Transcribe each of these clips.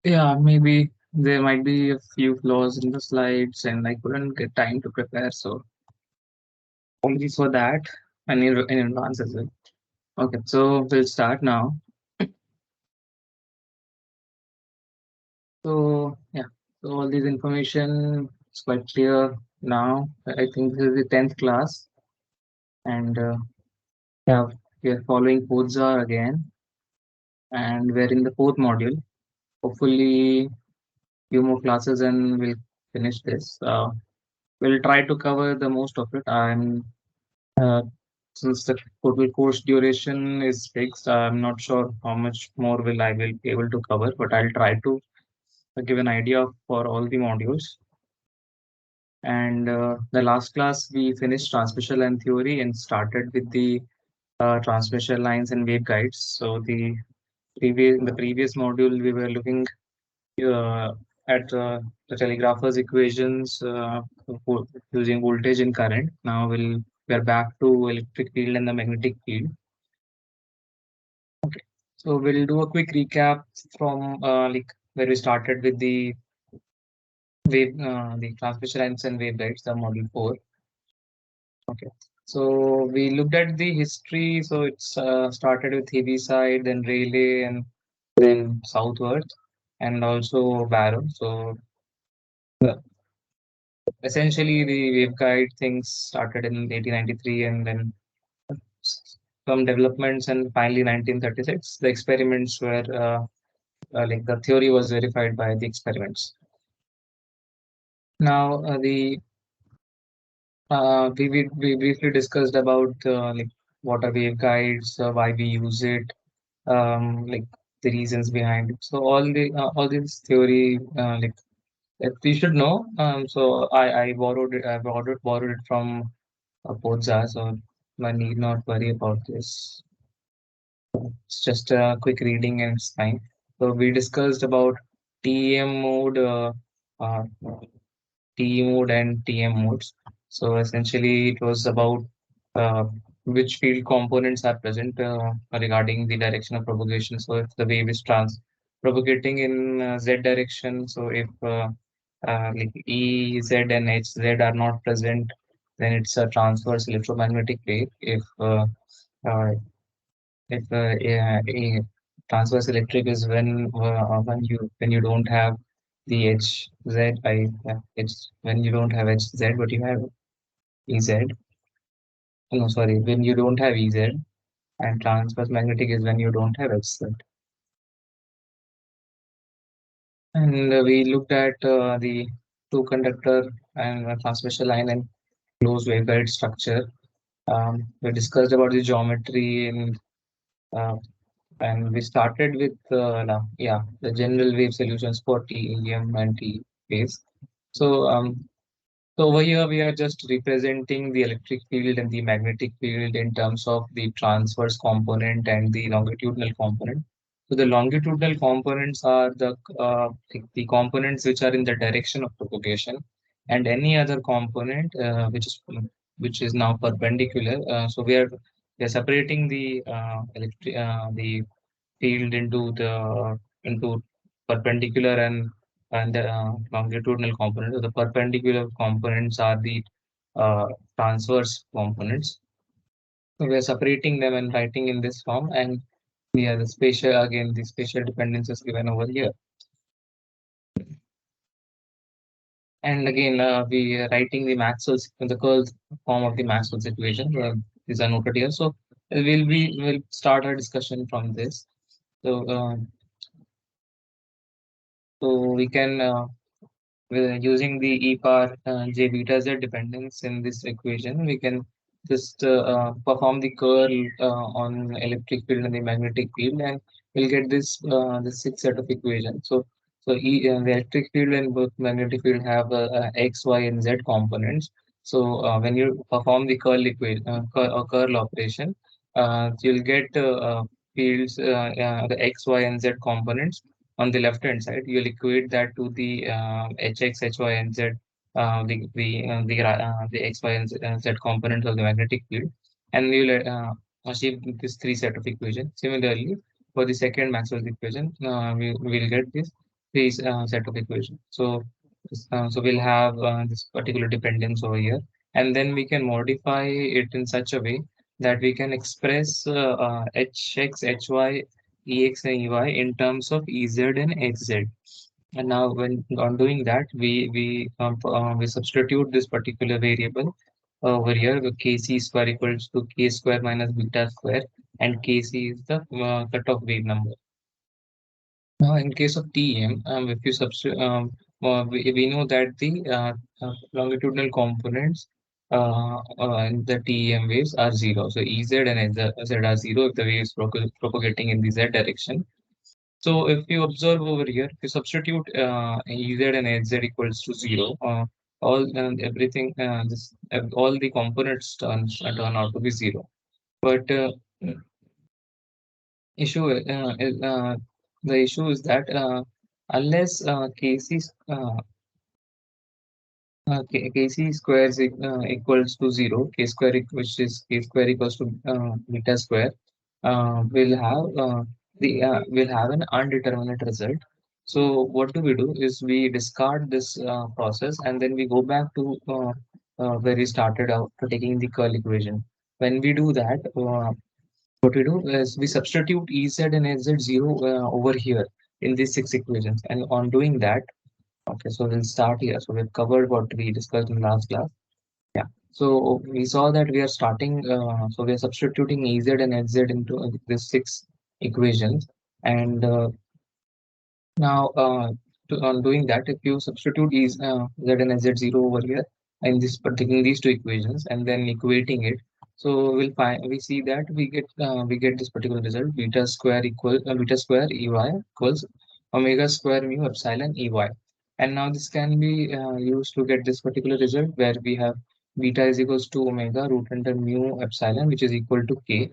Yeah, maybe there might be a few flaws in the slides, and I couldn't get time to prepare. So apologies for that, and in advance as well. Okay, so we'll start now. So yeah, so all this information is quite clear now. I think this is the 10th class, and yeah, we are following Podzar again, and we're in the fourth module. Hopefully, few more classes, and we'll finish this. We'll try to cover the most of it. Uh, since the total course duration is fixed, I'm not sure how much more will be able to cover, but I'll try to give an idea for all the modules. And the last class we finished transmission line theory and started with the transmission lines and waveguides. So the previous module we were looking uh, at the telegrapher's equations using voltage and current. Now we're back to electric field and the magnetic field. Okay, so we'll do a quick recap from like where we started with the transmission lines and waveguides, the module 4. Okay, so we looked at the history. So it's started with Heaviside, then Rayleigh, and then Southworth, and also Barrow. So uh, essentially, the waveguide things started in 1893, and then some developments, and finally 1936, the experiments were like the theory was verified by the experiments. Now, we briefly discussed about like what are waveguides, why we use it, like the reasons behind it. So all this theory like that we should know. So I borrowed it from Podza, so I need not worry about this. It's just a quick reading and it's fine. So we discussed about TEM mode, uh, TE mode and TM modes. So essentially, it was about uh, which field components are present regarding the direction of propagation. So if the wave is propagating in Z direction, so if like E, Z, and H, Z are not present, then it's a transverse electromagnetic wave. Uh, if transverse electric is when you don't have the H when you don't have HZ, but you have EZ. No, sorry, when you don't have EZ, and transverse magnetic is when you don't have HZ. And we looked at the two conductor and transmission line and closed waveguide structure. We discussed about the geometry uh, and we started with the general wave solutions for TEM and T phase. So so over here we are just representing the electric field and the magnetic field in terms of the transverse component and the longitudinal component. So the longitudinal components are the components which are in the direction of propagation, and any other component which is now perpendicular. So we are separating the field into perpendicular and longitudinal components. So the perpendicular components are the uh, transverse components. So we are separating them and writing in this form, and the spatial dependence is given over here. And again, we are writing the curl form of the Maxwell's equation. These are noted here. So we'll start our discussion from this. So we can using the e power j beta z dependence in this equation, we can just perform the curl on electric field and the magnetic field, and we'll get the sixth set of equations. The electric field and both magnetic field have x, y, and z components. So when you perform the curl operation, you'll get fields the x, y, and z components on the left hand side. You'll equate that to the hx, hy, and z, the x, y, and z components of the magnetic field, and you'll achieve this three set of equations. Similarly, for the second Maxwell's equation, we will get this. three set of equations. So we'll have this particular dependence over here, and then we can modify it in such a way that we can express hx, hy, ex, and ey in terms of ez and hz. And now, when on doing that, we substitute this particular variable over here. The kc square equals to k square minus beta square, and kc is the cutoff wave number. Now, in case of TEM, if you substitute, we know that the longitudinal components in the TEM waves are zero. So Ez and Z are zero if the wave is propagating in the Z direction. So if you observe over here, if you substitute Ez and Hz equals to zero, all everything all the components turn out to be zero. But issue is, the issue is that unless Kc square is equals to zero, k square which is k square equals to beta square, will have will have an undeterminate result. So what do? Is we discard this process, and then we go back to where we started out for taking the curl equation. When we do that, what we do is we substitute Ez and Hz zero over here in these six equations. And on doing that, okay, so we'll start here. So we've covered what we discussed in last class. Yeah. So we saw that we are starting, so we are substituting Ez and Hz into these six equations. And now, on doing that, if you substitute Z and Z0 over here in this taking these two equations and then equating it, so we see that we get this particular result: beta square Ey equals omega square mu epsilon Ey. And now this can be used to get this particular result where we have beta is equals to omega root under mu epsilon, which is equal to k,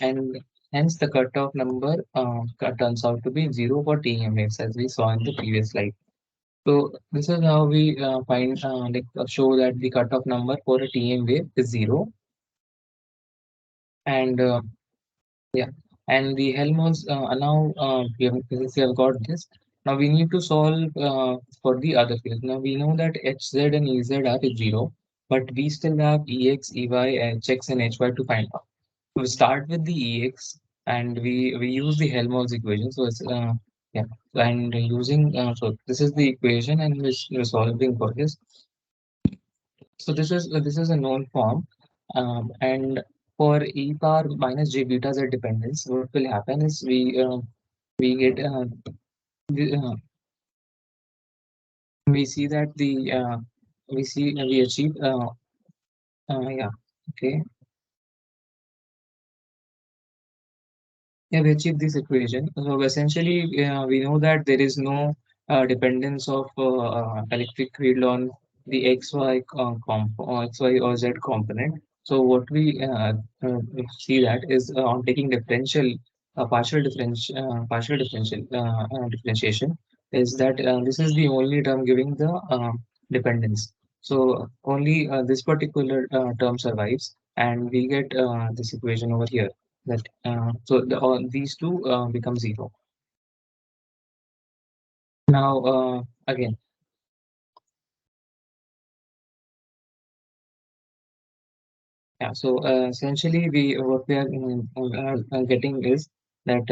and hence the cutoff number turns out to be zero for TEM waves, as we saw in the previous slide. So this is how we show that the cutoff number for a TEM wave is zero. And yeah, and the Helmholtz now since we have got this. Now we need to solve for the other fields. Now we know that Hz and Ez are zero, but we still have Ex, Ey, Hx, and Hy to find out. We start with the Ex, and we use the Helmholtz equation. So it's yeah, and using so this is the equation, and we're solving for this. So this is a known form, and for e power minus j beta z dependence, what will happen is we get the, we see that the we achieve yeah, okay. Yeah, we achieve this equation. So essentially, we know that there is no dependence of electric field on the XY or Z component. So what we see that is on taking partial differentiation is that this is the only term giving the dependence. So only this particular term survives, and we get this equation over here that these two become zero. Now again, yeah. So essentially, we what we are getting is that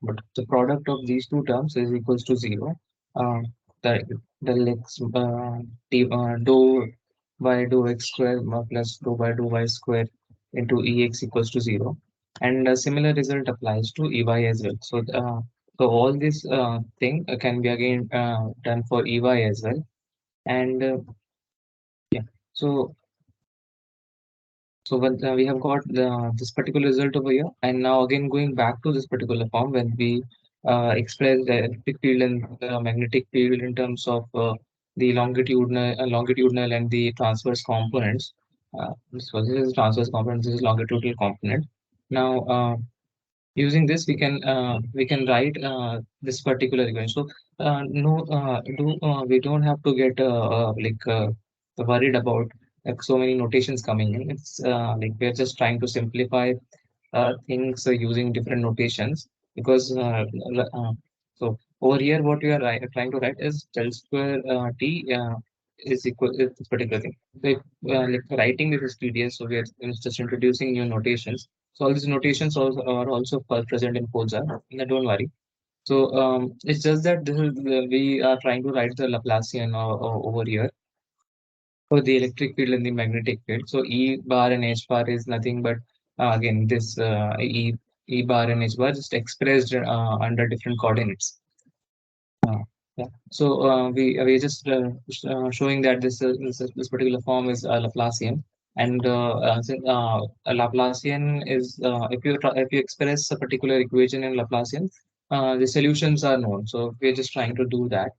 but the product of these two terms is equals to zero. Uh, the the x dou by dou x square plus dou by dou y square into ex equals to zero, and a similar result applies to ey as well. So all this thing can be again done for ey as well, and yeah. So when we have got this particular result over here, and now again going back to this particular form when we express the electric field and the magnetic field in terms of the longitudinal and the transverse components. So this is transverse component, this is longitudinal component. Now using this we can write this particular equation. So no do we don't have to get worried about like so many notations coming in. It's like we're just trying to simplify things using different notations because so Over here, what we are trying to write is del square t is equal to this particular thing. So if, like writing this is tedious, so we are just introducing new notations. So all these notations also are also present in Polesar. Don't worry. So it's just that this is we are trying to write the Laplacian over here for the electric field and the magnetic field. So E bar and H bar is nothing but again this E bar and H bar just expressed under different coordinates. Uh, yeah. So we just showing that this particular form is Laplacian, and a Laplacian is if you express a particular equation in Laplacian, the solutions are known. So we're just trying to do that.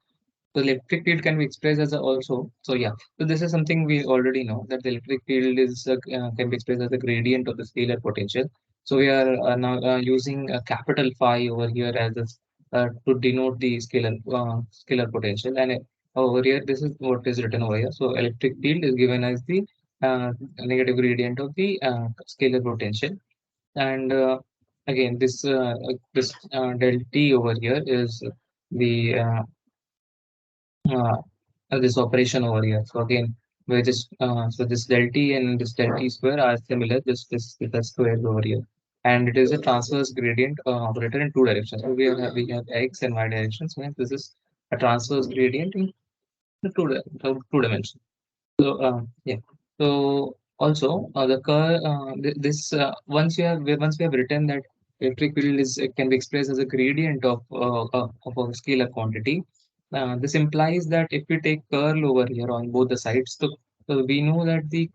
The electric field can be expressed as a also. So yeah, so this is something we already know that the electric field is can be expressed as the gradient of the scalar potential. So we are now using a capital phi over here as to denote the scalar potential, and over here this is what is written over here. So electric field is given as the negative gradient of the scalar potential, and again this del t over here is the uh, this operation over here. So again, we just so this del t and this del t square are similar. This is the squares over here, and it is a transverse gradient operator in two directions. So we have x and y directions. And this is a transverse gradient in the two dimensions. So yeah. So also the curve this once we have written that electric field is it can be expressed as a gradient of a scalar quantity. This implies that if we take curl over here on both the sides, so we know that the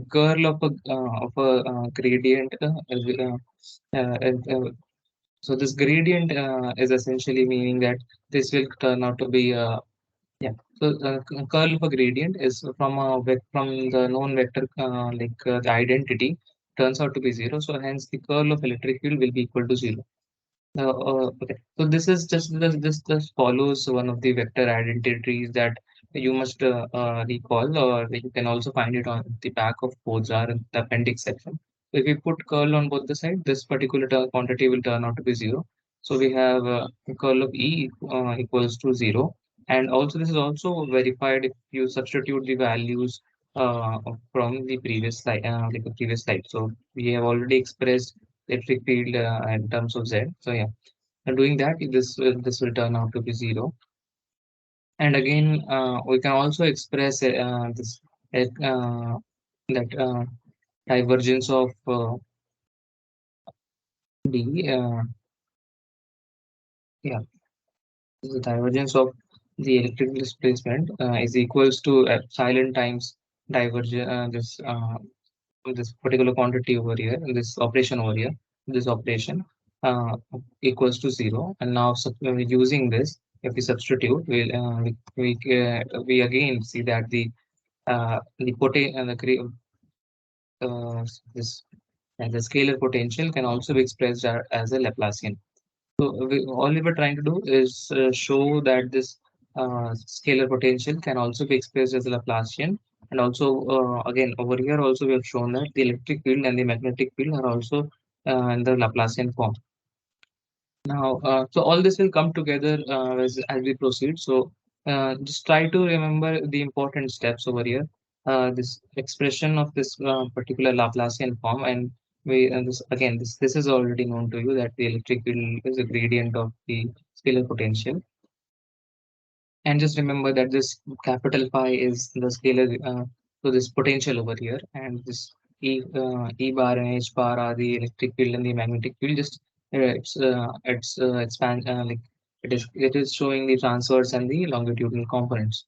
curl of a gradient so this gradient is essentially meaning that this will turn out to be yeah. So curl of a gradient is from from the known vector the identity turns out to be zero. So hence the curl of electric field will be equal to zero. Okay. So this is this just follows one of the vector identities that you must recall, or you can also find it on the back of Pozar in the appendix section. So if we put curl on both the sides, this particular quantity will turn out to be zero. So we have curl of E equals to zero, and also this is also verified if you substitute the values from the previous slide, like the previous slide. So we have already expressed electric field in terms of Z. So yeah, and doing that, this will turn out to be zero. And again, we can also express this that divergence of D. Yeah, the divergence of the electric displacement is equals to epsilon times divergence this particular quantity over here, this operation over here, this operation uh, equals to zero. And now using this, if we substitute, we again see that the uh, this the scalar potential can also be expressed as a Laplacian. So all we were trying to do is show that this scalar potential can also be expressed as a Laplacian. And also, again, over here also we have shown that the electric field and the magnetic field are also in the Laplacian form. Now, so all this will come together as we proceed. So just try to remember the important steps over here. This expression of this particular Laplacian form, and this again this is already known to you that the electric field is a gradient of the scalar potential. And just remember that this capital phi is the scalar, so this potential over here, and this E bar and H bar are the electric field and the magnetic field. Just it's expand like it is showing the transverse and the longitudinal components.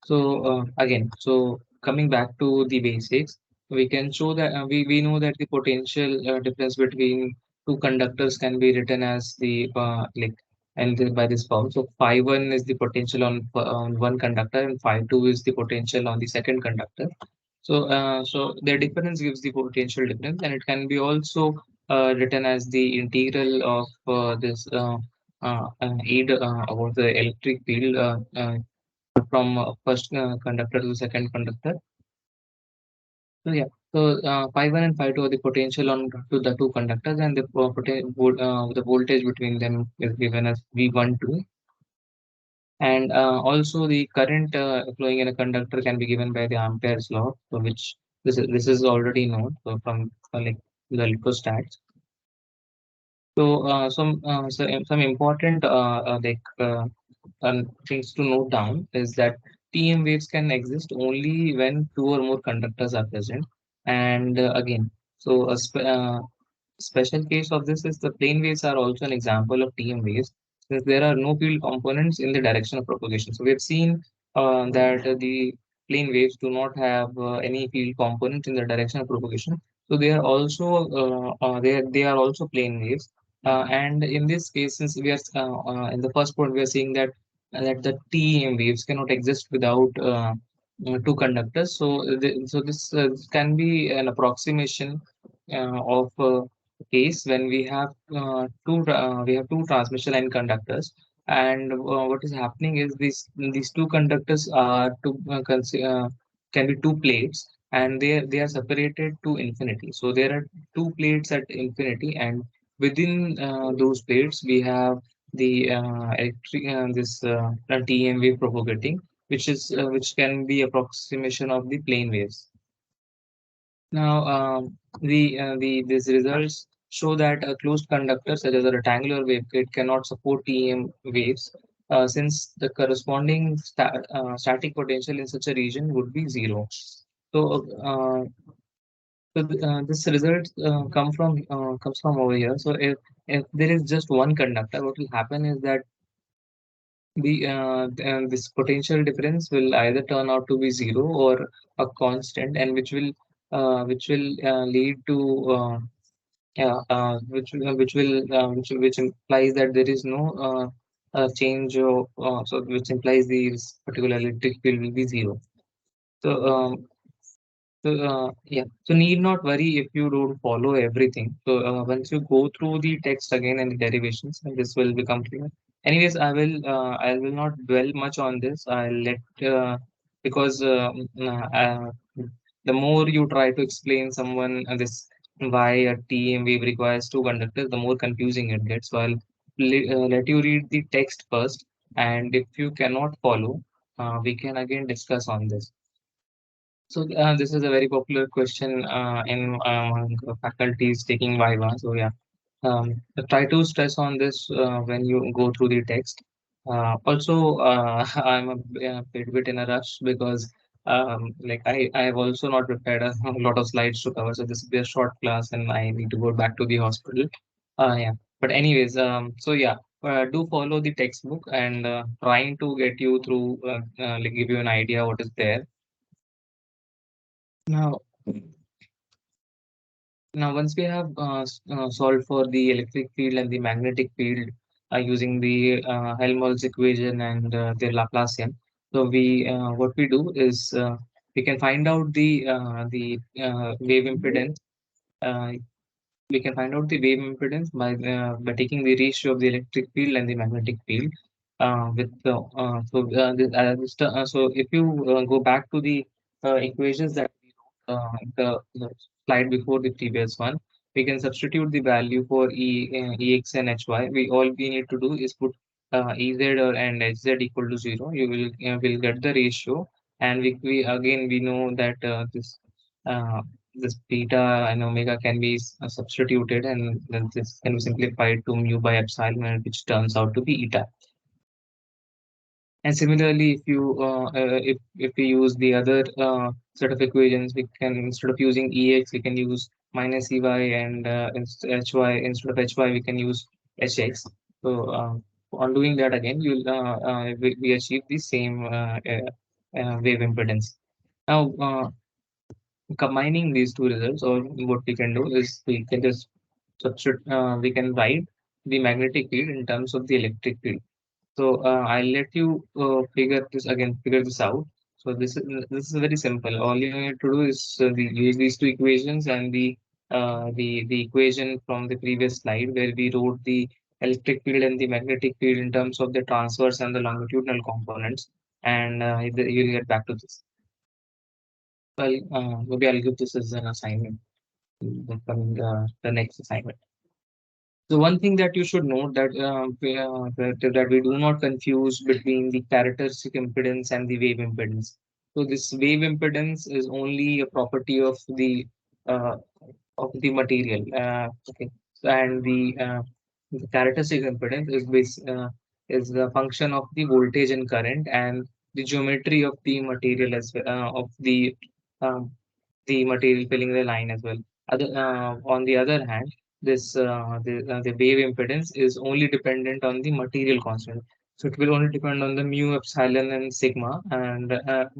So so coming back to the basics, we can show that we know that the potential difference between two conductors can be written as by this form. So phi one is the potential on one conductor, and phi two is the potential on the second conductor. So so their difference gives the potential difference, and it can be also written as the integral of this about the electric field from first conductor to second conductor. So yeah, So phi 1 and phi 2 are the potential on to the two conductors, and the voltage between them is given as V12. And also the current flowing in a conductor can be given by the Ampere's law, so which this is already known so from like the electrostats. So some important things to note down is that TM waves can exist only when two or more conductors are present. And again, so special case of this is the plane waves are also an example of TM waves, since there are no field components in the direction of propagation. So we have seen that the plane waves do not have any field component in the direction of propagation. So they are also they are also plane waves. And in this case, since we are in the first point, we are seeing that the TEM waves cannot exist without two conductors. So this can be an approximation of case when we have two transmission line conductors, and what is happening is these two conductors are can be two plates, and they are separated to infinity. So there are two plates at infinity, and within those plates we have the electric this TM wave propagating, which can be approximation of the plane waves. Now, the these results show that a closed conductor, such as a rectangular waveguide, cannot support TEM waves, since the corresponding static potential in such a region would be zero. So, this result comes from over here. So, if there is just one conductor, what will happen is that this potential difference will either turn out to be zero or a constant, and which will lead to which implies that there is no change of so which implies this particular electric field will be zero. So so need not worry if you don't follow everything. So once you go through the text again and the derivations, and this will become clear. Anyways, I will not dwell much on this. I'll let because the more you try to explain someone this why a TM wave requires two conductors, the more confusing it gets. So I'll let you read the text first, and if you cannot follow, we can again discuss on this. So this is a very popular question in among faculties taking Viva. So yeah, try to stress on this when you go through the text. Also, I'm a bit in a rush because like I have also not prepared a lot of slides to cover. So this will be a short class, and I need to go back to the hospital. Yeah. But anyways, so yeah, do follow the textbook and trying to get you through, like give you an idea what is there. Now, Now, once we have solved for the electric field and the magnetic field using the Helmholtz equation and the Laplacian, so we what we do is we can find out the wave impedance. Uh, we can find out the wave impedance by taking the ratio of the electric field and the magnetic field. With the so if you go back to the equations that the slide before the previous one, we can substitute the value for Ex and Hy. All we need to do is put Ez and Hz equal to 0. You will get the ratio, and we again we know that uh, this beta and omega can be substituted, and then this can be simplified to mu by epsilon, which turns out to be eta. And similarly, if we use the other set of equations, we can, instead of using Ex, we can use minus Ey, and Hy, instead of Hy, we can use Hx. So on doing that again, we achieve the same wave impedance. Now, combining these two results, or what we can do is we can just we can write the magnetic field in terms of the electric field. So I'll let you figure this out. So this is very simple. All you need to do is use these two equations and the equation from the previous slide where we wrote the electric field and the magnetic field in terms of the transverse and the longitudinal components, and you'll get back to this. Well, maybe I'll give this as an assignment, coming the next assignment. So one thing that you should note that that we do not confuse between the characteristic impedance and the wave impedance. So this wave impedance is only a property uh, of the material. Okay, so, and the characteristic impedance is the function of the voltage and current and the geometry of the material as well, um, the material filling the line as well. On the other hand, the wave impedance is only dependent on the material constant. So it will only depend on the mu, epsilon, and sigma, and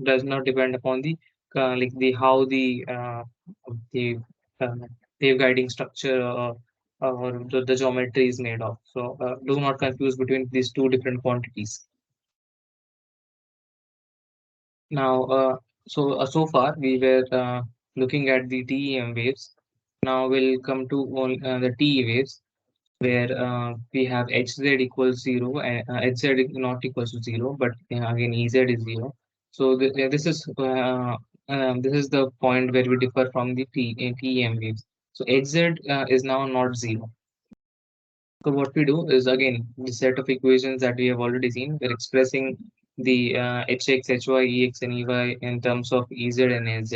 does not depend upon the how the uh, wave guiding structure or the geometry is made of. So do not confuse between these two different quantities. Now, so far we were looking at the TEM waves. Now we'll come to the TE waves, where we have Hz equals 0 and Hz is not equals to 0, but again Ez is 0. So this is the point where we differ from the TEM waves. So Hz is now not 0. So what we do is, again, the set of equations that we have already seen, we're expressing the hx, hy, ex, and ey in terms of Ez and Az.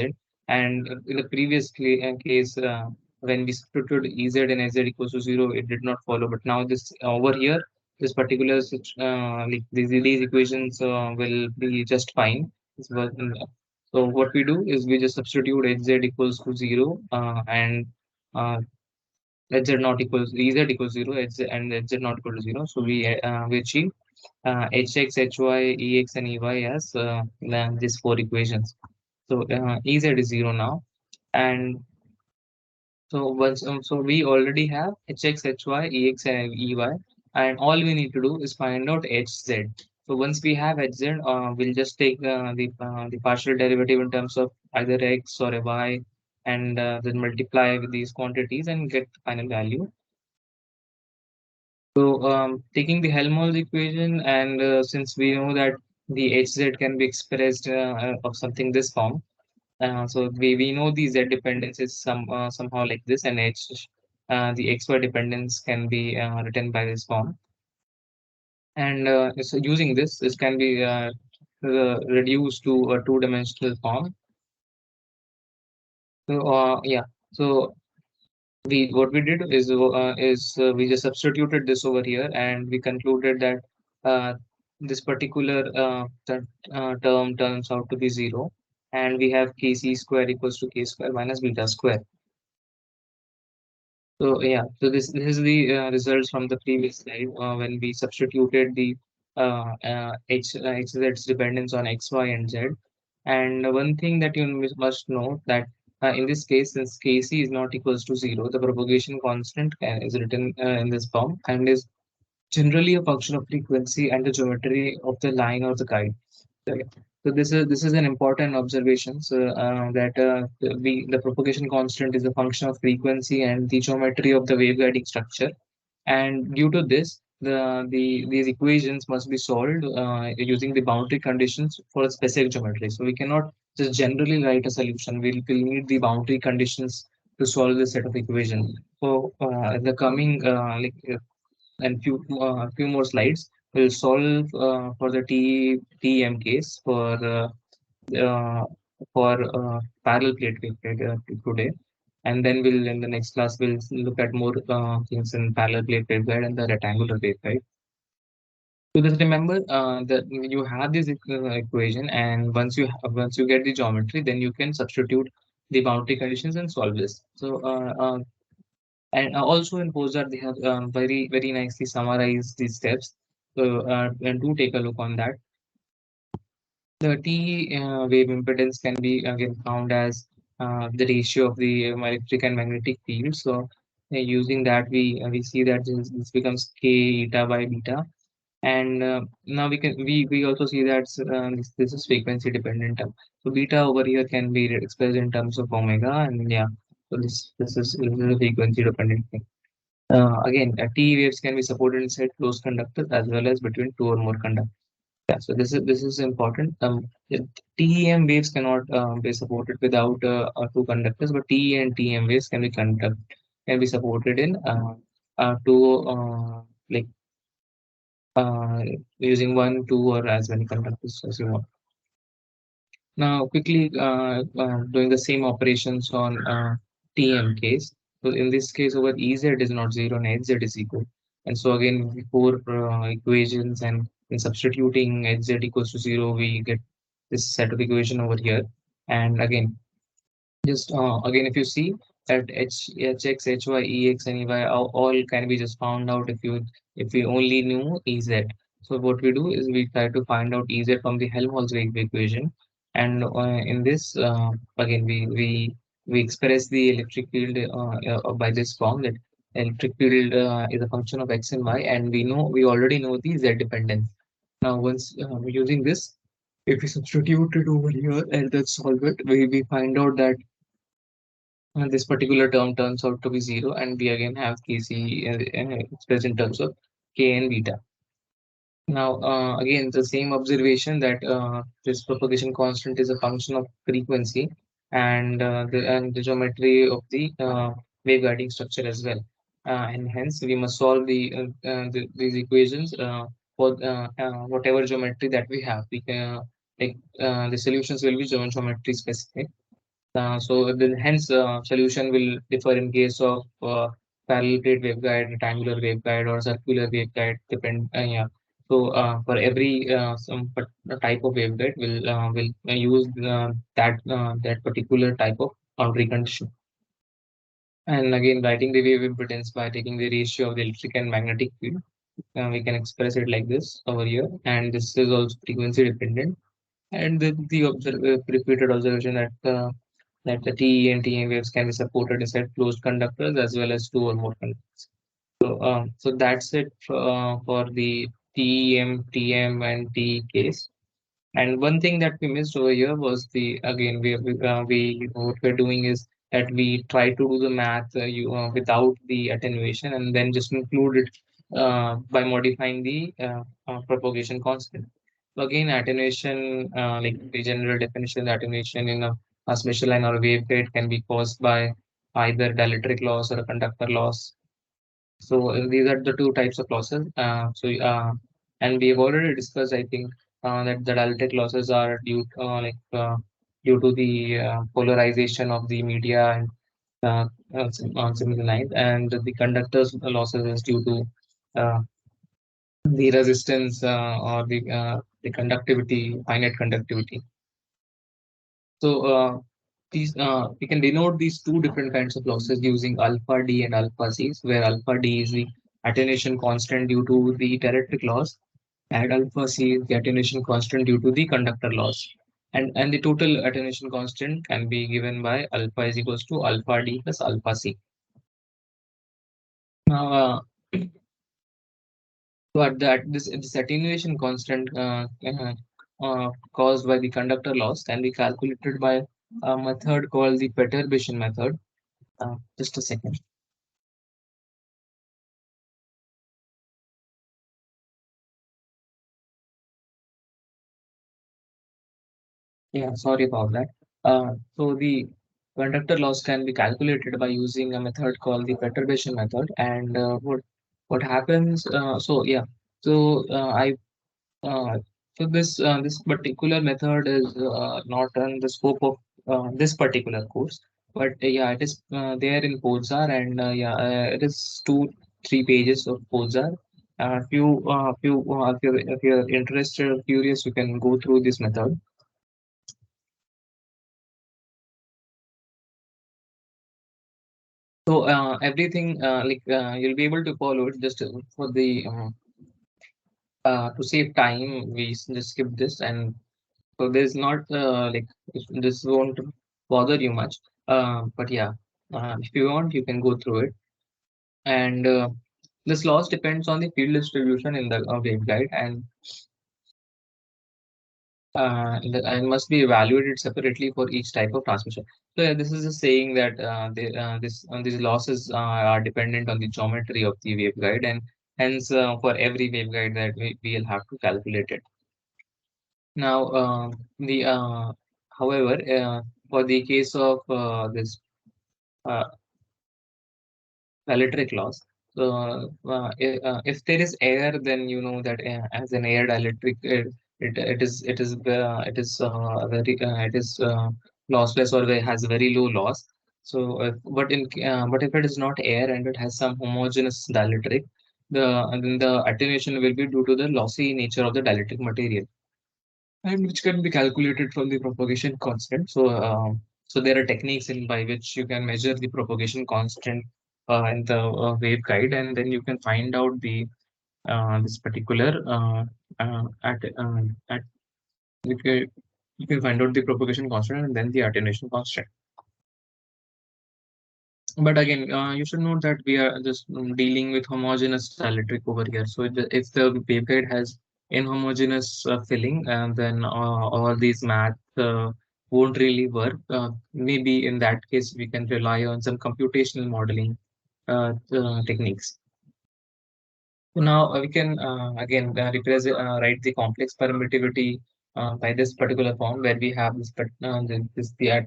And in the previous case, when we substituted Ez and Az equals to 0, it did not follow. But now this over here, this particular like these equations will be just fine. So what we do is we just substitute hz equals to 0 and uh, Hz not equals Ez equals 0, Hz and Hz not equal to 0. So we achieve Hx, Hy, Ex, and Ey as these four equations. So Ez is 0 now. And so we already have Hx, Hy, Ex, and Ey. And all we need to do is find out Hz. So once we have Hz, we'll just take the partial derivative in terms of either x or a y, and then multiply with these quantities and get the final value. So, taking the Helmholtz equation, and since we know that the Hz can be expressed of something this form, so we know the Z dependence is somehow like this, and the XY dependence can be written by this form. And so using this can be reduced to a two-dimensional form. So, yeah. So we what we did is we just substituted this over here, and we concluded that uh, this particular term turns out to be 0, and we have kc square equals to k square minus beta square. So yeah, so this is the results from the previous slide when we substituted the hz's dependence on x, y, and z. And one thing that you must know that in this case, since kc is not equals to 0, the propagation constant is written in this form and is generally a function of frequency and the geometry of the line or the guide. Okay. So this is an important observation. So that the propagation constant is a function of frequency and the geometry of the waveguiding structure. And due to this, these equations must be solved using the boundary conditions for a specific geometry. So we cannot just generally write a solution. We'll need the boundary conditions to solve this set of equations. So in the coming and few more slides, we'll solve for the TEM case uh, for parallel plate wave today. And then we'll in the next class we'll look at more things in parallel plate waveguide and the rectangular waveguide. So just remember that you have this equation, and once you get the geometry, then you can substitute the boundary conditions and solve this. So and also in Postart they have very nicely summarized these steps. So and do take a look on that. The T wave impedance can be again found as the ratio of the electric and magnetic field. So using that, we see that this becomes k eta by beta, and now we also see that this is frequency dependent. So beta over here can be expressed in terms of omega, and yeah, so this is a frequency dependent thing. Again, T waves can be supported inside closed conductors as well as between two or more conductors. Yeah, so this is important. TEM waves cannot be supported without two conductors, but TE and TM waves can be supported in two like uh, using one, two, or as many conductors as you want. Now, quickly doing the same operations on TM case. So in this case, over EZ is not zero and HZ is equal. And so again, four equations, and in substituting HZ equals to zero, we get this set of equation over here. And again, just again, if you see that Hx, Hy, Ex, and Ey all can be just found out if we only knew Ez. So what we do is we try to find out Ez from the Helmholtz wave equation, and in this again we express the electric field by this form, that electric field is a function of x and y, and we already know the z dependence. Now once using this, if we substitute it over here and then solve it, we find out that this particular term turns out to be zero, and we again have Kc expressed in terms of k and beta. Now, again, the same observation that this propagation constant is a function of frequency and the geometry of the wave guiding structure as well. And hence, we must solve these equations for whatever geometry that we have. We can the solutions will be geometry specific. So then hence solution will differ in case of parallel plate waveguide, rectangular waveguide, or circular waveguide. Depend yeah. So for every type of waveguide, will use that particular type of boundary condition. And again, writing the wave impedance by taking the ratio of the electric and magnetic field, we can express it like this over here. And this is also frequency dependent. And repeated observation that the TE and TM waves can be supported inside closed conductors as well as two or more conductors. So that's it for the TEM, TM, and T case. And one thing that we missed over here was the again we what we're doing is that we try to do the math without the attenuation, and then just include it by modifying the propagation constant. So again, attenuation, like the general definition, attenuation in a special line or a waveguide can be caused by either dielectric loss or a conductor loss. So these are the two types of losses. And we have already discussed, I think, that the dielectric losses are due to the polarization of the media and on similar lines, and the conductors losses is due to the resistance or the conductivity, finite conductivity. So these we can denote these two different kinds of losses using alpha D and alpha C, where alpha D is the attenuation constant due to the dielectric loss, and alpha C is the attenuation constant due to the conductor loss. And the total attenuation constant can be given by alpha is equals to alpha D plus alpha C. Now, so at that this attenuation constant caused by the conductor loss can be calculated by a method called the perturbation method. Just a second. Yeah, sorry about that. So the conductor loss can be calculated by using a method called the perturbation method. And what happens? So I so this particular method is not on the scope of this particular course, but yeah, it is there in Podzar, and it is 2-3 pages of Podzar. If you're interested or curious, you can go through this method. So everything you'll be able to follow it just for the to save time. Just skip this, and so there's not this won't bother you much. But yeah, if you want, you can go through it. And this loss depends on the field distribution in the waveguide, and must be evaluated separately for each type of transmission. So yeah, this is a saying that these losses are dependent on the geometry of the waveguide, and hence for every waveguide that we'll have to calculate it. Now, the however, for the case of this uh, electric loss. So, if there is air, then you know that as an air dielectric, it is lossless or has very low loss. So, but if it is not air and it has some homogeneous dielectric, then the attenuation will be due to the lossy nature of the dielectric material, and which can be calculated from the propagation constant. So, so there are techniques in by which you can measure the propagation constant in the waveguide, and then you can find out the this particular at you can, you can find out the propagation constant and then the attenuation constant. But again, you should note that we are just dealing with homogeneous dielectric over here. So if the waveguide has inhomogeneous filling, and then all these math won't really work. Maybe in that case, we can rely on some computational modeling techniques. So now we can again represent write the complex permittivity by this particular form where we have this the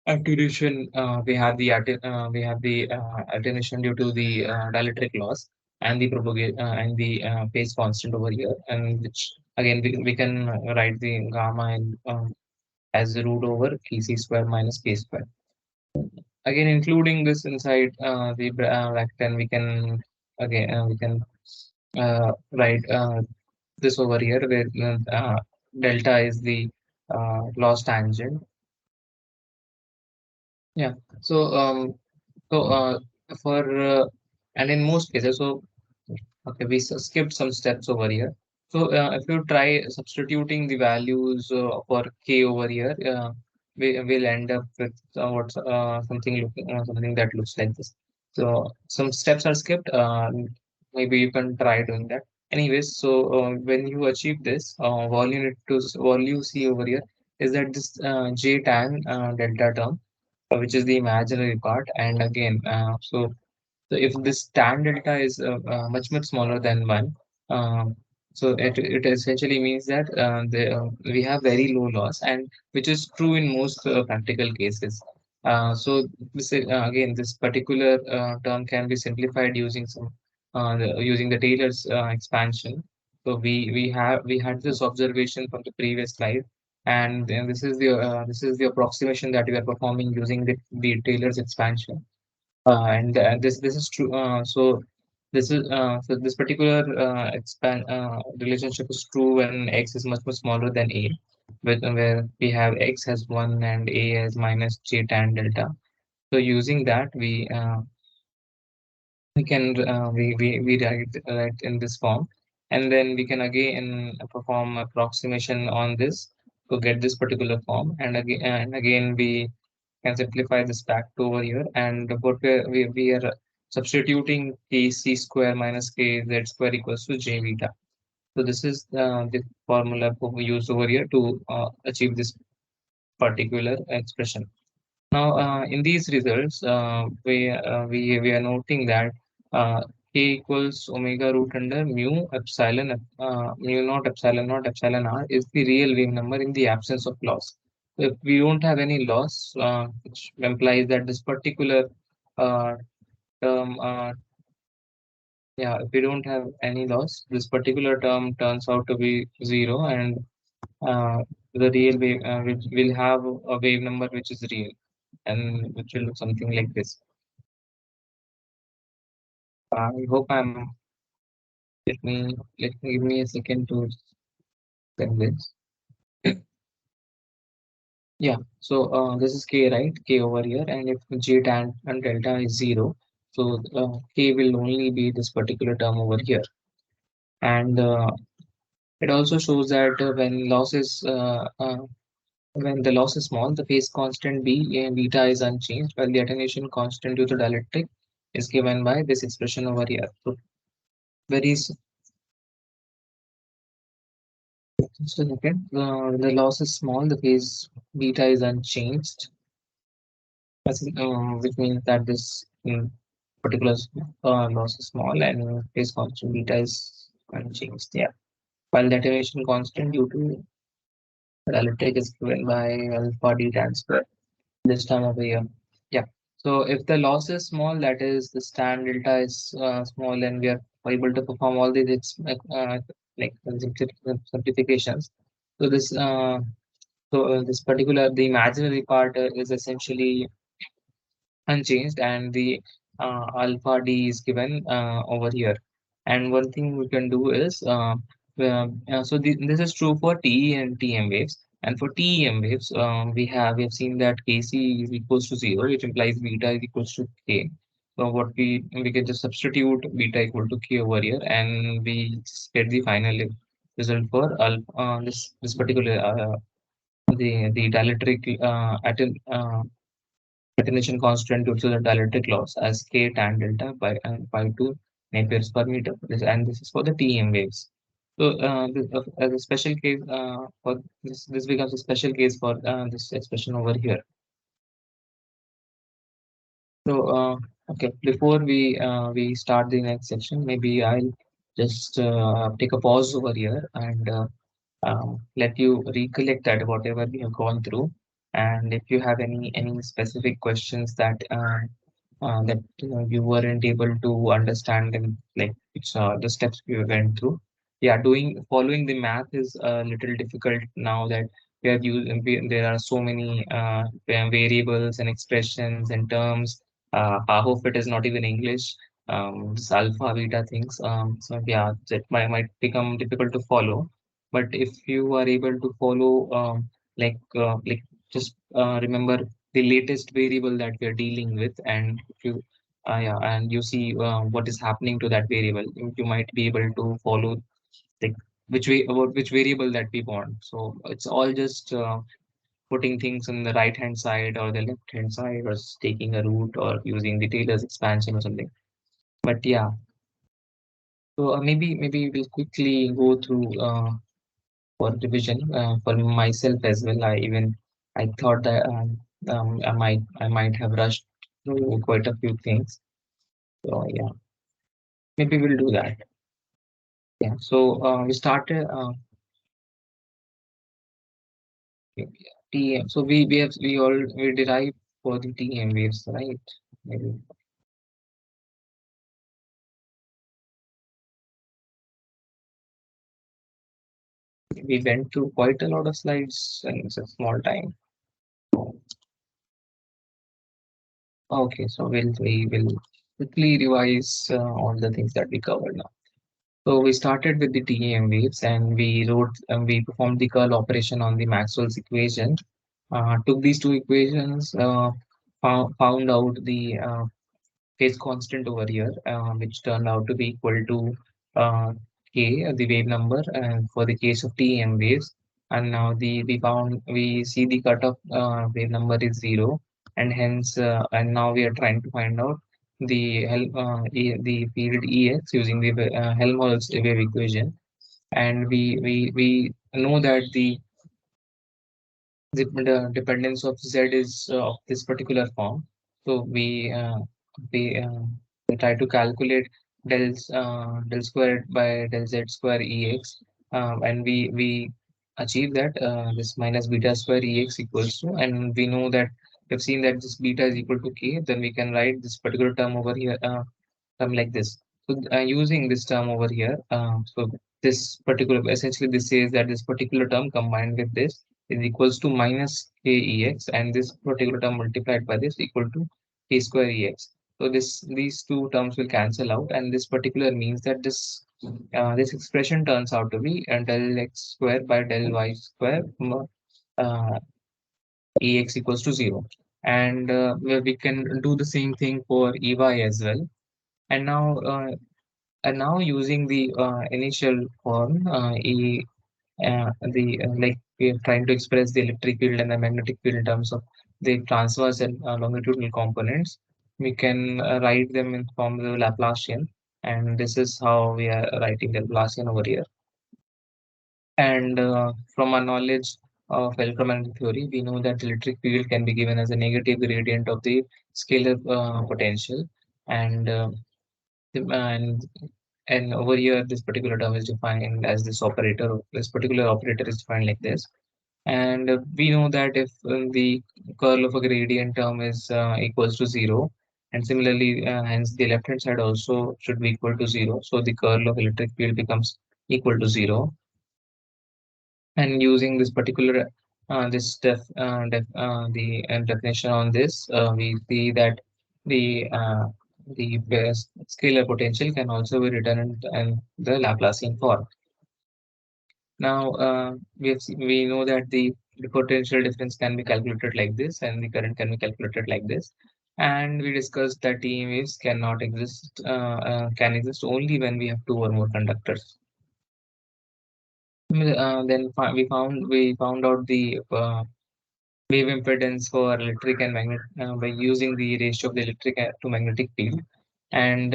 attenuation, we have the attenuation due to the dielectric loss and the propagate and the phase constant over here, and which again we can write the gamma as root over kc square minus k square. Again, including this inside the then we can again write this over here where delta is the loss tangent. Yeah. So so for and in most cases, so okay, we skipped some steps over here. So if you try substituting the values for k over here, we will end up with something that looks like this. So some steps are skipped. Maybe you can try doing that. Anyways, so when you achieve this, all you see over here is that this j tan delta term, which is the imaginary part, and again, so if this tan delta is much smaller than one, so it essentially means that we have very low loss, and which is true in most practical cases. So again, this particular term can be simplified using using the Taylor's expansion. So we had this observation from the previous slide, and then this is the approximation that we are performing using the Taylor's expansion. And this is true. So this particular expand relationship is true when x is much smaller than a, where we have x has 1 and a as minus j tan delta. So using that, we can we write in this form, and then we can again perform approximation on this to get this particular form, and again we can simplify this back to over here, and what we are substituting k c square minus k z square equals to j beta. So this is the formula we use over here to achieve this particular expression. Now, in these results, we are noting that uh, k equals omega root under mu naught epsilon r is the real wave number in the absence of loss. If we don't have any loss, which implies that this particular uh, term, yeah, if we don't have any loss, this particular term turns out to be zero, and uh, the real wave will have a wave number which is real, and which will look something like this. I hope I'm. Let me give me a second to send this. Yeah. So this is k, right? K over here, and if j tan and delta is zero, so k will only be this particular term over here. And it also shows that when the loss is small, the phase constant b and beta is unchanged, while the attenuation constant due to dielectric is given by this expression over here. So very just a second. The loss is small, the phase beta is unchanged, which means that this particular loss is small and phase constant beta is unchanged. Yeah. while the attenuation constant due to dielectric is given by alpha d tan square this time over here. Yeah. So if the loss is small, that is the tan delta is small, and we are able to perform all these like simplifications. So this particular the imaginary part is essentially unchanged, and the alpha d is given over here. And one thing we can do is this is true for TE and TM waves. And for TEM waves, we have seen that Kc is equals to 0, which implies beta is equals to K. So what we can just substitute beta equal to K over here, and we just get the final result for alpha, this particular the dielectric attenuation constant due to the dielectric loss as K tan delta by 2 Napier's per meter. And this is for the TEM waves. So as a special case for this becomes a special case for this expression over here. So okay, before we start the next section, maybe I'll just take a pause over here and let you recollect that whatever we have gone through, and if you have any specific questions that you weren't able to understand, and like it's the steps we went through. Yeah, doing following the math is a little difficult now that there are so many variables and expressions and terms. Half of it is not even English. This alpha beta things. So yeah, that might become difficult to follow. But if you are able to follow, like just remember the latest variable that we are dealing with, and if you yeah, and you see what is happening to that variable, you might be able to follow like which variable that we want. So it's all just putting things on the right hand side or the left hand side, or taking a root or using the Taylor's expansion or something. But yeah, so maybe we'll quickly go through for revision for myself as well. I thought that I might have rushed through quite a few things. So yeah, maybe we'll do that. Yeah. So we started TM. So we derived for the TM waves, right? Maybe we went through quite a lot of slides in such small time. Okay, so we will quickly revise all the things that we covered now. So we started with the TEM waves, and we performed the curl operation on the Maxwell's equation. Took these two equations, found out the phase constant over here, which turned out to be equal to k, the wave number, and for the case of TEM waves. And now we see the cutoff wave number is 0, and hence and now we are trying to find out the field Ex using the Helmholtz wave equation. And we know that the dependence of Z is of this particular form. So we, uh, we try to calculate del squared by del Z square Ex, and we achieve that this minus beta square Ex equals to, and we know that we've seen that this beta is equal to K, then we can write this particular term over here, term like this. So using this term over here, so this particular, essentially this says that this particular term combined with this is equals to minus KEX, and this particular term multiplied by this equal to K square EX. So these two terms will cancel out, and this particular means that this expression turns out to be del x square by del y square uh, EX equals to 0. And we can do the same thing for EY as well. And now using the initial form, like we are trying to express the electric field and the magnetic field in terms of the transverse and longitudinal components, we can write them in form of Laplacian, and this is how we are writing the Laplacian over here. And from our knowledge of electromagnetic theory, we know that the electric field can be given as a negative gradient of the scalar potential, and and and over here, this particular term is defined as this operator. This particular operator is defined like this. And we know that if the curl of a gradient term is equals to 0, and similarly, hence the left hand side also should be equal to 0. So the curl of electric field becomes equal to 0. And using this particular the definition on this, we see that the best scalar potential can also be written in the Laplacian form. Now, we know that the potential difference can be calculated like this, and the current can be calculated like this. And we discussed that TMAs cannot exist, can exist only when we have two or more conductors. Then we found out the wave impedance for electric and magnet by using the ratio of the electric to magnetic field. And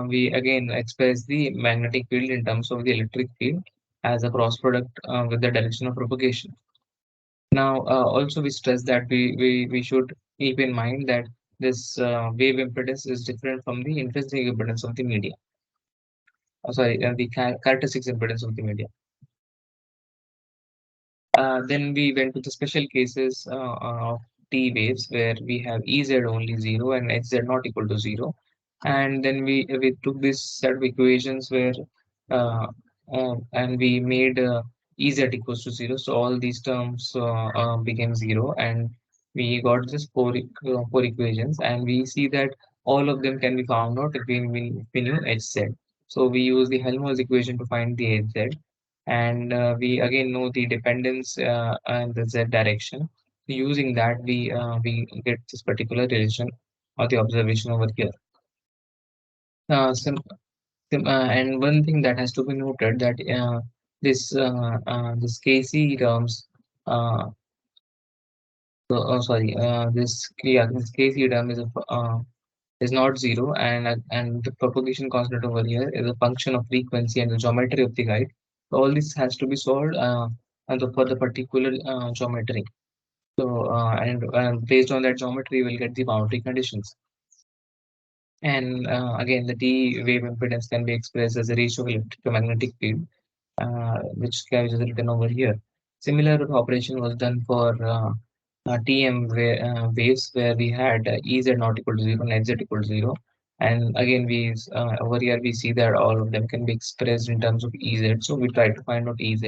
we again express the magnetic field in terms of the electric field as a cross product with the direction of propagation. Now, also we stress that we should keep in mind that this wave impedance is different from the intrinsic impedance of the media. Sorry, the characteristics impedance of the media. Then we went to the special cases of T waves where we have Ez only 0 and Hz not equal to 0. And then we took this set of equations where and we made Ez equals to 0. So all these terms became 0, and we got this four equations, and we see that all of them can be found out if we knew Hz. So we use the Helmholtz equation to find the Hz, and we again know the dependence and the z direction. Using that, we get this particular relation or the observation over here. And one thing that has to be noted that this Kc terms this Kc term is not zero, and the propagation constant over here is a function of frequency and the geometry of the guide. So all this has to be solved for the particular geometry. So and based on that geometry, we'll get the boundary conditions. And again, the D wave impedance can be expressed as a ratio of electric to magnetic field, which is written over here. Similar operation was done for waves where we had Ez not equal to 0 and Hz equal to 0. And again, over here we see that all of them can be expressed in terms of Ez. So we try to find out Ez,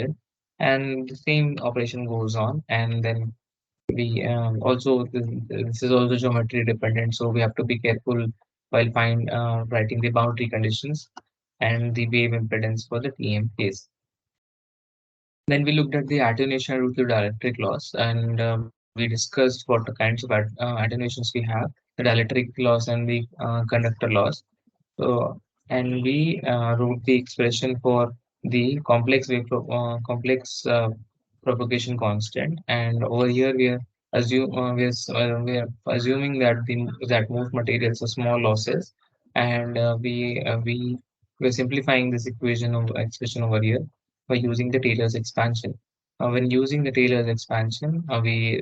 and the same operation goes on. And then we also this is also geometry dependent, so we have to be careful while writing the boundary conditions and the wave impedance for the TM case. Then we looked at the attenuation due to dielectric loss, and we discussed what the kinds of attenuations we have, the dielectric loss and the conductor loss. So, and we wrote the expression for the complex propagation constant. And over here we are assuming that that most materials are small losses, and we're simplifying this expression over here by using the Taylor's expansion. When using the Taylor's expansion, we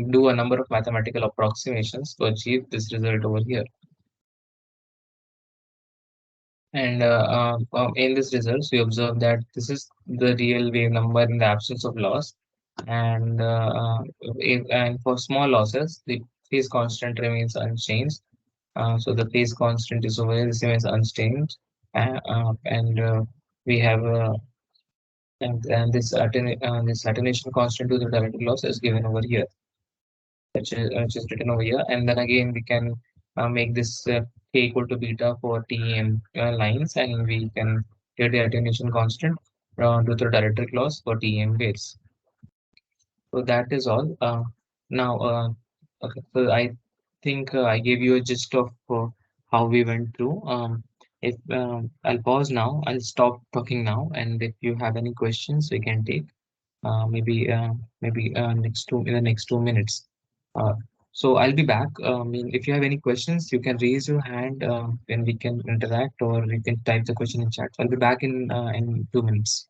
do a number of mathematical approximations to achieve this result over here. And in this results, we observe that this is the real wave number in the absence of loss. And and for small losses, the phase constant remains unchanged. So the phase constant is over here, this remains unchanged. And we have this attenuation constant to the dielectric loss is given over here, which is written over here. And then again, we can make this k equal to beta for TEM lines, and we can get the attenuation constant due to the dielectric loss for TEM waves. So that is all. Now, okay, so I think I gave you a gist of how we went through. If I'll pause now, I'll stop talking now, and if you have any questions, we can take maybe in the next 2 minutes. Uh, so I'll be back. I mean, if you have any questions, you can raise your hand and we can interact, or you can type the question in chat. I'll be back in 2 minutes.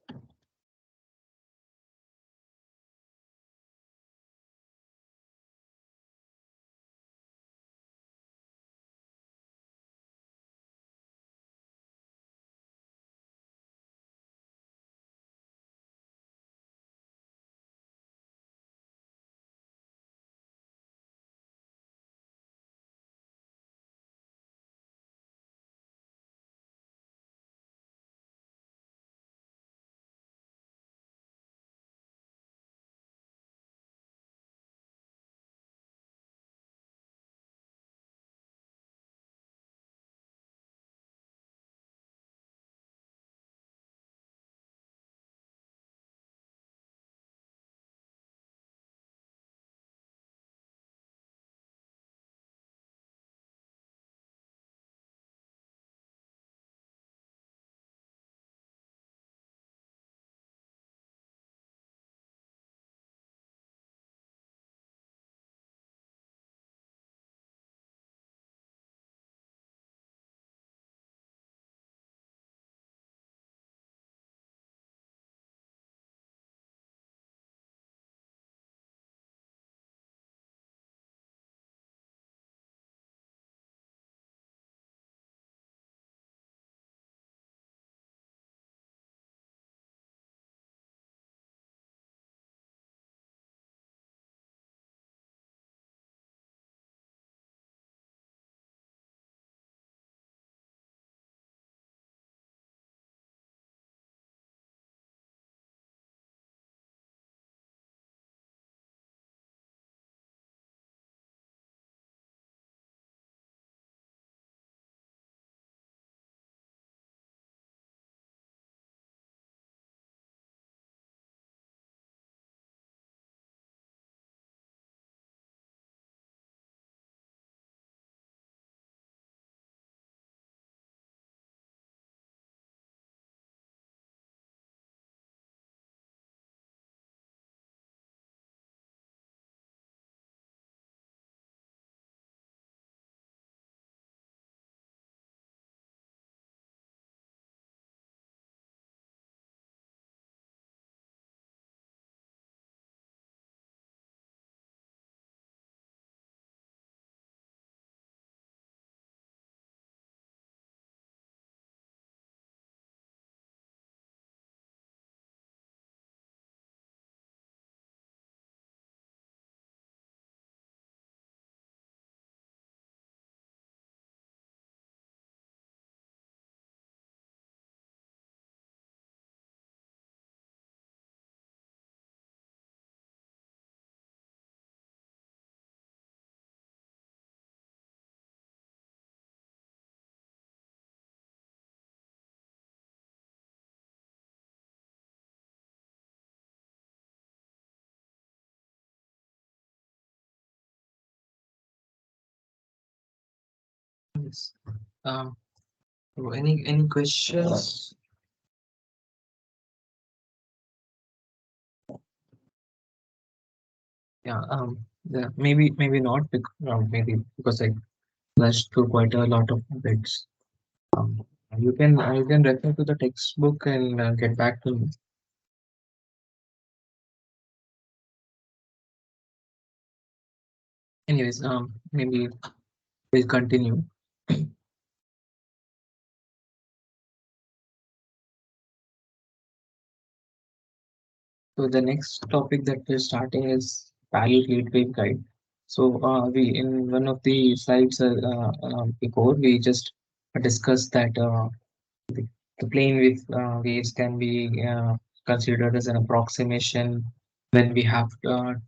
So any questions? Yeah. Maybe not. Maybe because I flashed through quite a lot of bits. Um, you can refer to the textbook and get back to me. Anyways, maybe we'll continue. So the next topic that we're starting is parallel plate wave guide. So we in one of the slides before we just discussed that the, the plane with waves can be considered as an approximation when we have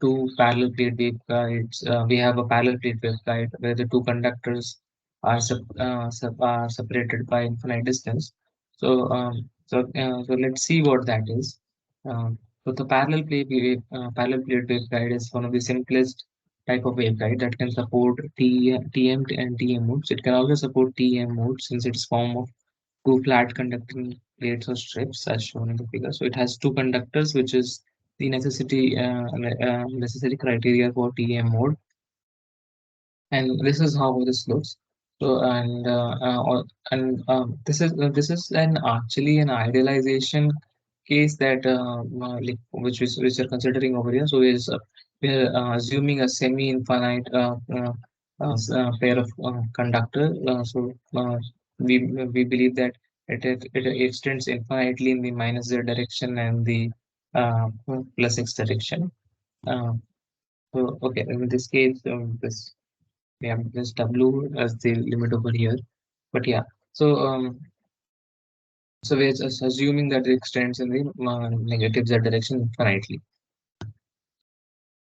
two parallel plate wave guides. We have a parallel plate wave guide where the two conductors are separated by infinite distance. So let's see what that is. So the parallel plate waveguide is one of the simplest type of waveguide that can support TM and TM modes. It can also support TM mode since it's form of two flat conducting plates or strips as shown in the figure. So it has two conductors, which is the necessary criteria for TM mode, and this is how this looks. So this is an actually an idealization case that like which you're considering over here. So is we're assuming a semi-infinite pair of conductor. We believe that it extends infinitely in the minus z direction and the plus x direction. Uh, so okay, in this case, this we have this W as the limit over here. But yeah, so so we're just assuming that it extends in the negative z direction infinitely.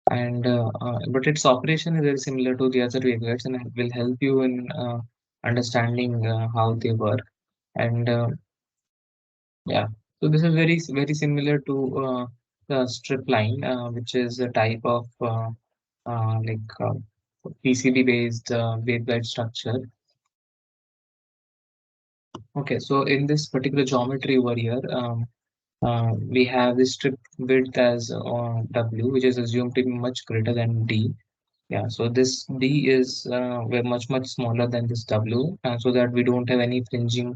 And but its operation is very similar to the other waveguides, and it will help you in understanding how they work. And yeah, so this is very similar to the strip line, which is a type of like PCB based waveguide structure. Okay, so in this particular geometry over here, we have the strip width as W, which is assumed to be much greater than D. Yeah, so this D is very much smaller than this W, so that we don't have any fringing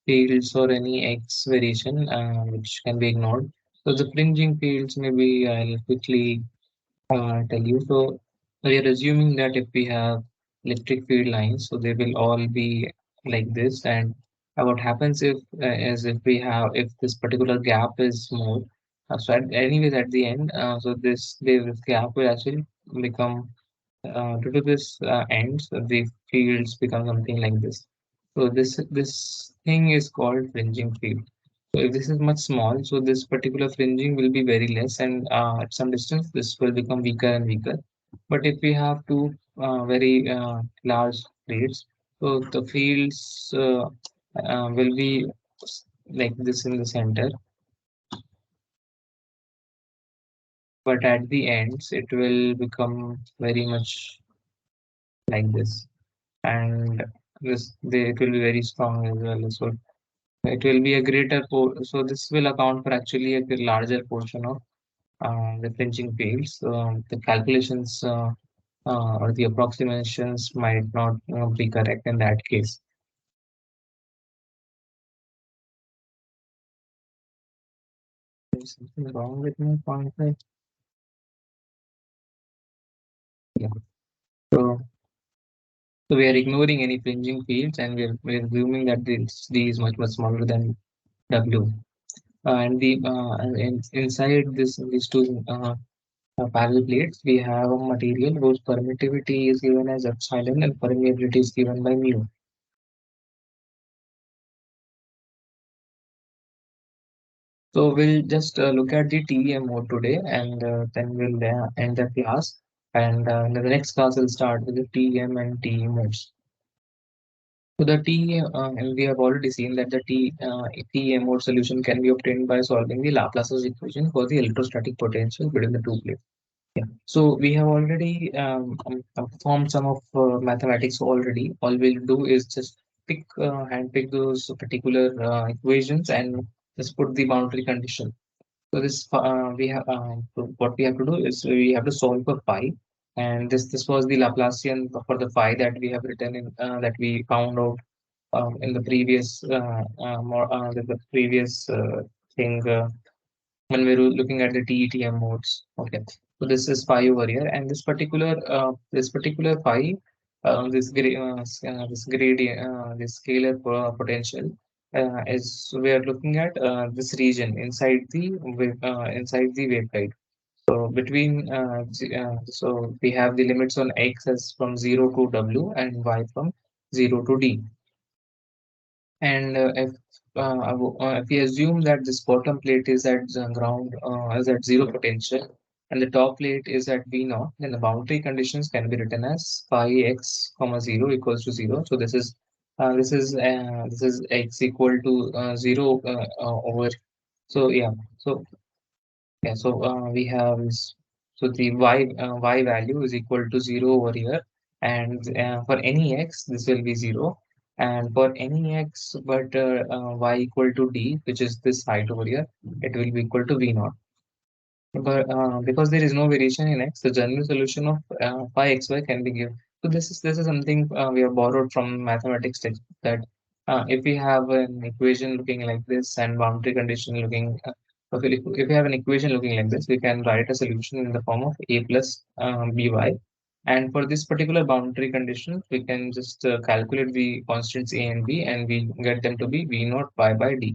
fields or any X variation, which can be ignored. So the fringing fields, maybe I'll quickly tell you. So we are assuming that if we have electric field lines, so they will all be like this. And what happens if is if we have if this particular gap is more. Anyways, at the end, so this gap will actually become due to this ends, the fields become something like this. So this thing is called fringing field. So if this is much small, so this particular fringing will be very less, and at some distance, this will become weaker and weaker. But if we have two very large plates, so the fields will be like this in the center, but at the ends, it will become very much like this, and it will be very strong as well. So it will be a so this will account for actually a larger portion of the fringing fields. The calculations or the approximations might not be correct in that case. There's something wrong with my pointer. Yeah. So, so we are ignoring any fringing fields, and we're assuming that this D is much smaller than W. And inside these two parallel plates, we have a material whose permittivity is given as epsilon and permeability is given by mu. So we'll just look at the TEM mode today, and then we'll end the class. And in the next class, we'll start with the TEM and TE modes. So the and we have already seen that the TEM mode solution can be obtained by solving the Laplace's equation for the electrostatic potential between the two plates. Yeah. So we have already performed some of mathematics already. All we'll do is just handpick those particular equations and just put the boundary condition. So this we have so what we have to do is we have to solve for phi, and this was the Laplacian for the phi that we have written in that we found out in the previous the previous thing when we were looking at the TETM modes. Okay, so this is phi over here, and this particular phi, this gradient, this scalar potential is we are looking at this region inside the waveguide. So between so we have the limits on x as from 0 to w and y from 0 to d. And if we assume that this bottom plate is at the ground is at zero potential and the top plate is at V naught, then the boundary conditions can be written as phi x comma 0 equals to 0. So this is x equal to 0 over. So yeah, so we have so the y value is equal to 0 over here, and for any x this will be 0, and for any x but y equal to d, which is this height over here, it will be equal to v naught. But because there is no variation in x, the general solution of phi xy can be given. So this is something we have borrowed from mathematics text, that if we have an equation looking like this and boundary condition looking okay, if we have an equation looking like this, we can write a solution in the form of a plus by. And for this particular boundary condition, we can just calculate the constants a and b, and we get them to be v naught pi by d.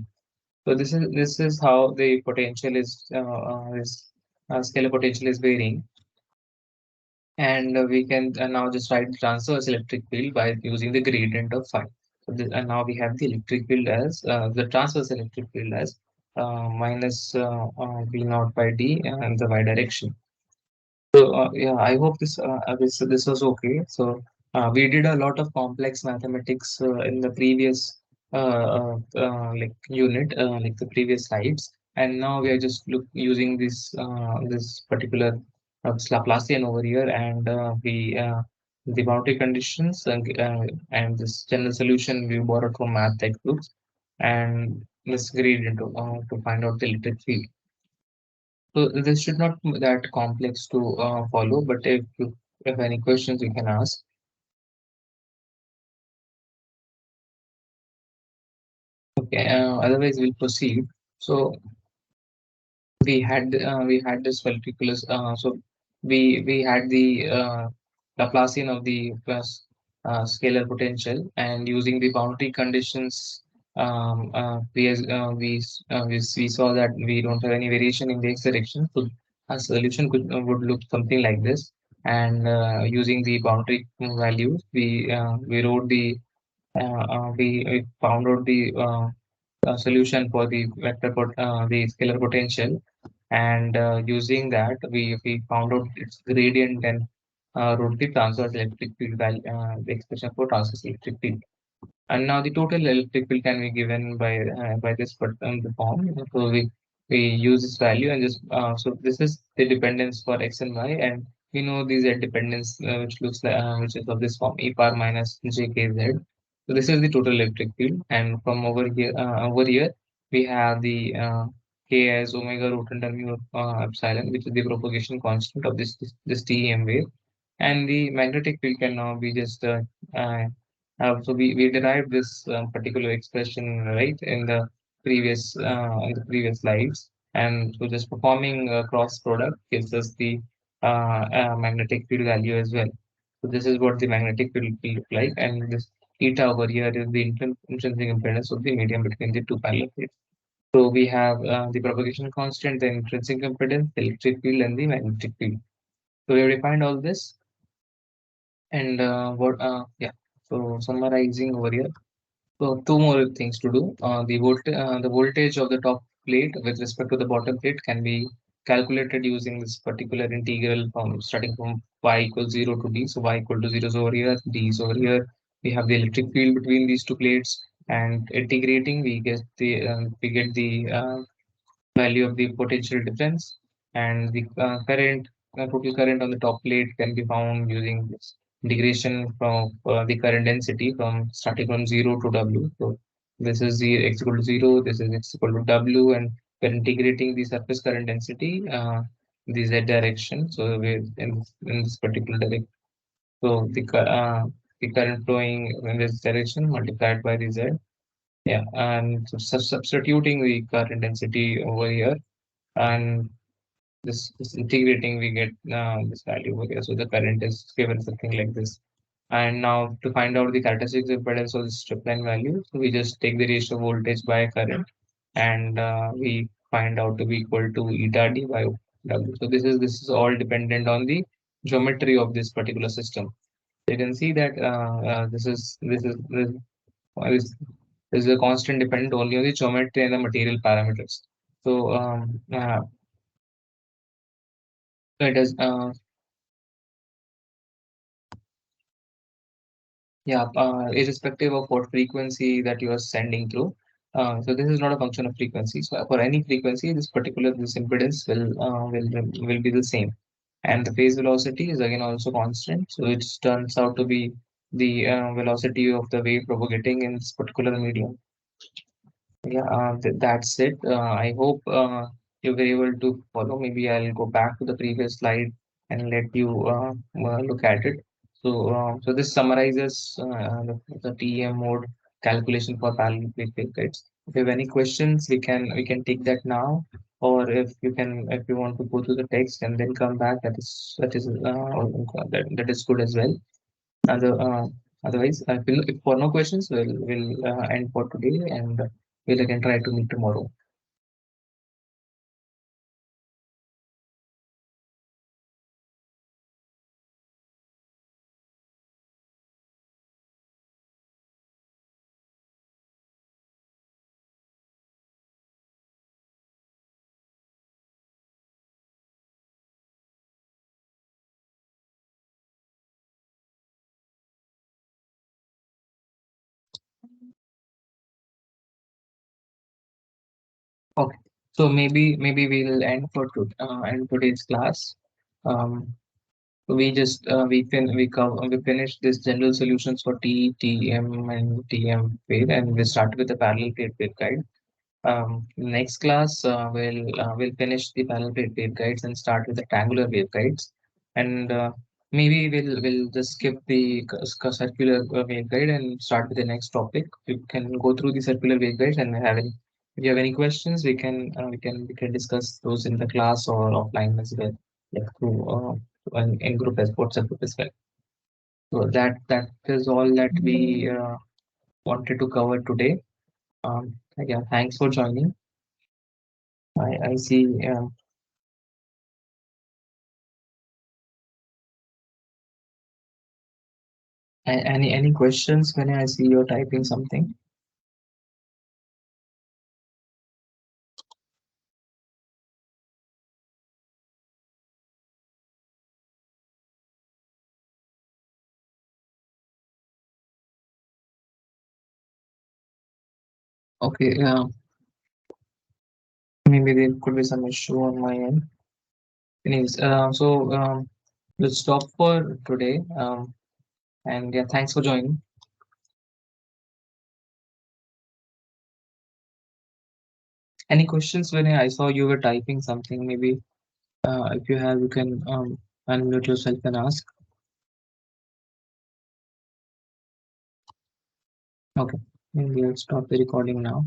So this is how the potential is scalar potential is varying, and we can now just write the transverse electric field by using the gradient of phi. So and now we have the electric field as the transverse electric field as minus v naught by d and the y direction. So yeah, I hope this was okay. So we did a lot of complex mathematics in the previous like unit, like the previous slides, and now we are just using this particular Laplacian over here, and the boundary conditions and this general solution we borrowed from math textbooks, and let's gradient to find out the electric field. So this should not be that complex to follow, but if you have any questions, you can ask. Okay, otherwise we'll proceed. So we had this particular so we had the Laplacian of the plus scalar potential, and using the boundary conditions we saw that we don't have any variation in the x direction, so a solution would look something like this. And using the boundary values, we wrote the we found out the solution for the the scalar potential, and using that we found out its gradient and wrote the transverse electric field value, the expression for transverse electric field. And now the total electric field can be given by this the form. So we use this value and just so this is the dependence for x and y, and we know these are dependence which looks like which is of this form e power minus j k z. So this is the total electric field, and from over here we have the k as omega root under mu epsilon, which is the propagation constant of this TEM wave, and the magnetic field can now be just so we derived this particular expression right in the previous slides, and so just performing a cross product gives us the magnetic field value as well. So this is what the magnetic field will look like, and this eta over here is the intrinsic impedance of the medium between the two parallel plates. So we have the propagation constant, the intrinsic impedance, the electric field, and the magnetic field. So we have defined all this, and so summarizing over here. So two more things to do. The voltage of the top plate with respect to the bottom plate can be calculated using this particular integral from starting from y equals 0 to d. So y equal to 0 is over here, d is over here. We have the electric field between these two plates, and integrating we get the value of the potential difference, and the total current on the top plate can be found using this. integration from the current density from starting from 0 to W. So this is x equal to 0, this is x equal to W, and we're integrating the surface current density, the z direction. So we're in this particular direction. So the current flowing in this direction multiplied by the z. Yeah, and substituting the current density over here, and this integrating, we get this value over here. So the current is given something like this. And now to find out the characteristics impedance of the strip line value, so we just take the ratio voltage by current, and we find out to be equal to eta d by W. So this is all dependent on the geometry of this particular system. You can see that this is a constant dependent only on the geometry and the material parameters. So it is yeah, irrespective of what frequency that you are sending through. So this is not a function of frequency. So for any frequency, this impedance will be the same, and the phase velocity is again also constant. So it turns out to be the velocity of the wave propagating in this particular medium. Yeah, that's it. I hope you were able to follow. Maybe I'll go back to the previous slide and let you look at it. So this summarizes the TEM mode calculation for parallel plate waveguides. If you have any questions, we can take that now, or if you want to go through the text and then come back, that is good as well. Other, otherwise, if for no questions, we'll end for today, and we'll again try to meet tomorrow. Okay. So maybe we'll end today's class. Um, we just we finished this general solutions for TM, and TM wave, and we started with the parallel plate waveguide. Next class, we'll finish the parallel plate waveguides and start with the triangular waveguides, and maybe we'll just skip the circular waveguide and start with the next topic. We can go through the circular waveguides, and if you have any questions, we can discuss those in the class or offline as well, like through in group as WhatsApp group as well. So that is all that we wanted to cover today. Yeah, thanks for joining. I see. Any questions when I see you're typing something? Okay. Maybe there could be some issue on my end. Anyways, let's stop for today. And yeah, thanks for joining. Any questions when I saw you were typing something? Maybe if you have, you can unmute yourself and ask. Okay. Maybe I'll stop the recording now.